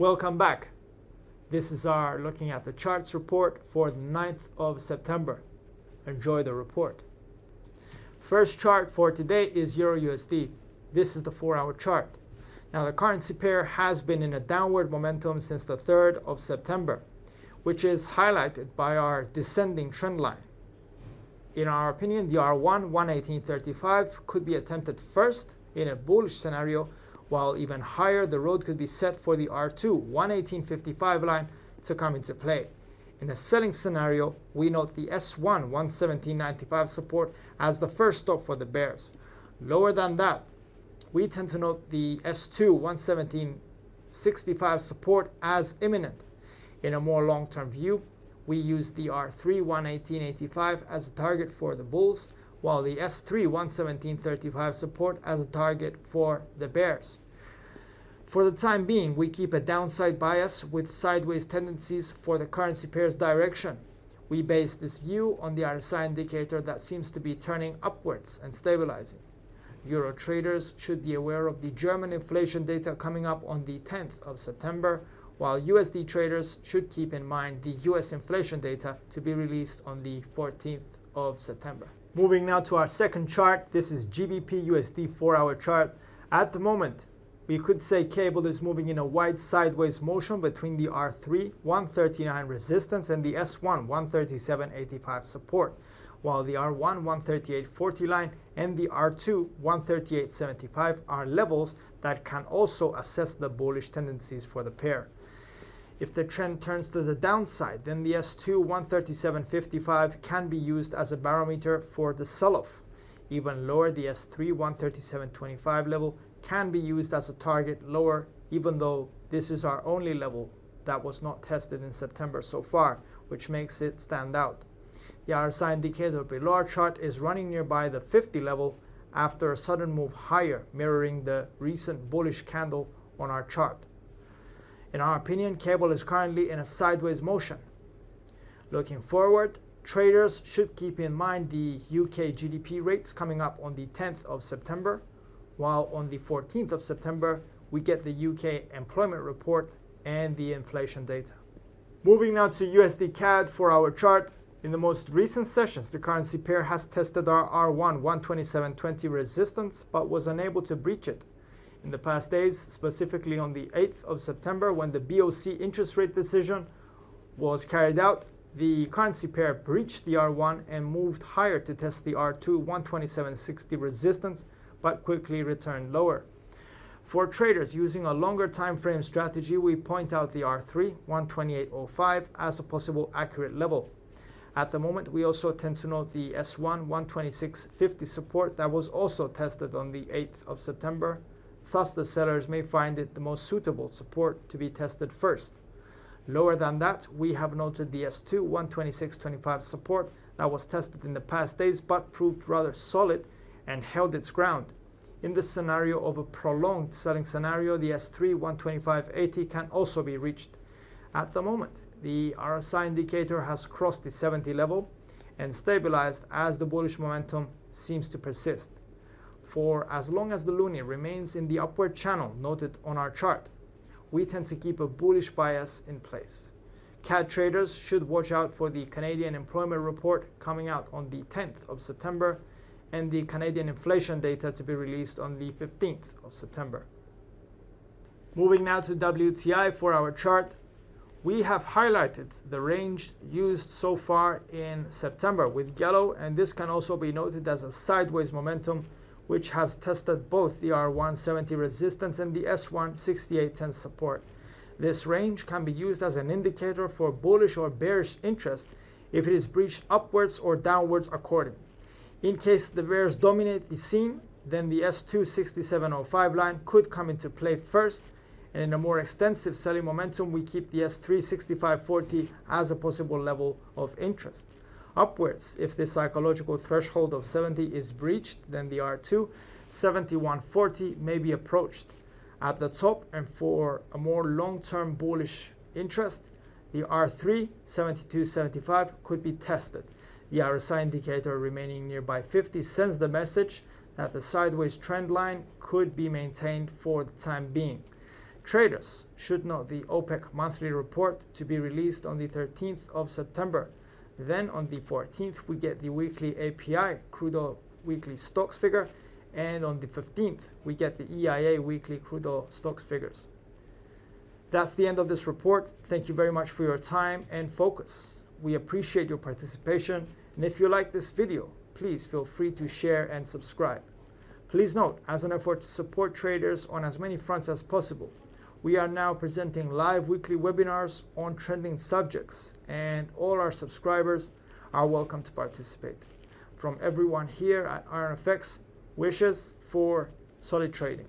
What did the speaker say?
Welcome back. This is our looking at the charts report for the 9th of September. Enjoy the report. First chart for today is EURUSD. This is the 4-hour chart. Now the currency pair has been in a downward momentum since the 3rd of September, which is highlighted by our descending trend line. In our opinion, the R1 118.35 could be attempted first in a bullish scenario, while even higher the road could be set for the R2 118.55 line to come into play. In a selling scenario, we note the S1 117.95 support as the first stop for the bears. Lower than that, we tend to note the S2 117.65 support as imminent. In a more long-term view, we use the R3 118.85 as a target for the bulls, while the S3 117.35 support as a target for the bears. For the time being, we keep a downside bias with sideways tendencies for the currency pair's direction. We base this view on the RSI indicator that seems to be turning upwards and stabilizing. Euro traders should be aware of the German inflation data coming up on the 10th of September, while USD traders should keep in mind the US inflation data to be released on the 14th of September. Moving now to our second chart, this is GBPUSD 4-hour chart. At the moment, we could say cable is moving in a wide sideways motion between the R3 139 resistance and the S1 137.85 support, while the R1 138.40 line and the R2 138.75 are levels that can also assess the bullish tendencies for the pair. If the trend turns to the downside, then the S2 137.55 can be used as a barometer for the sell-off. Even lower, the S3 137.25 level can be used as a target lower, even though this is our only level that was not tested in September so far, which makes it stand out. The RSI indicator below our chart is running nearby the 50 level after a sudden move higher, mirroring the recent bullish candle on our chart. In our opinion, cable is currently in a sideways motion. Looking forward, traders should keep in mind the UK GDP rates coming up on the 10th of September, while on the 14th of September, we get the UK employment report and the inflation data. Moving now to USDCAD for our chart. In the most recent sessions, the currency pair has tested our R1 127.20 resistance, but was unable to breach it. In the past days, specifically on the 8th of September, when the BOC interest rate decision was carried out, the currency pair breached the R1 and moved higher to test the R2 127.60 resistance, but quickly returned lower. For traders using a longer time frame strategy, we point out the R3 128.05 as a possible accurate level. At the moment, we also tend to note the S1 126.50 support that was also tested on the 8th of September. Thus, the sellers may find it the most suitable support to be tested first. Lower than that, we have noted the S2 126.25 support that was tested in the past days but proved rather solid and held its ground. In the scenario of a prolonged selling scenario, the S3 125.80 can also be reached. At the moment, the RSI indicator has crossed the 70 level and stabilized as the bullish momentum seems to persist. For as long as the loonie remains in the upward channel noted on our chart, we tend to keep a bullish bias in place. CAD traders should watch out for the Canadian employment report coming out on the 10th of September and the Canadian inflation data to be released on the 15th of September. Moving now to WTI for our chart. We have highlighted the range used so far in September with yellow, and this can also be noted as a sideways momentum which has tested both the R170 resistance and the S1 68.10 support. This range can be used as an indicator for bullish or bearish interest if it is breached upwards or downwards according. In case the bears dominate the scene, then the S2 67.05 line could come into play first, and in a more extensive selling momentum, we keep the S3 65.40 as a possible level of interest. Upwards, if the psychological threshold of 70 is breached, then the R2 71.40 may be approached. At the top, and for a more long-term bullish interest, the R3 72.75 could be tested. The RSI indicator remaining nearby 50 sends the message that the sideways trend line could be maintained for the time being. Traders should note the OPEC monthly report to be released on the 13th of September. Then on the 14th, we get the weekly API, crude oil weekly stocks figure, and on the 15th, we get the EIA weekly crude oil stocks figures. That's the end of this report. Thank you very much for your time and focus. We appreciate your participation, and if you like this video, please feel free to share and subscribe. Please note, as an effort to support traders on as many fronts as possible, we are now presenting live weekly webinars on trending subjects, and all our subscribers are welcome to participate. From everyone here at IronFX, wishes for solid trading.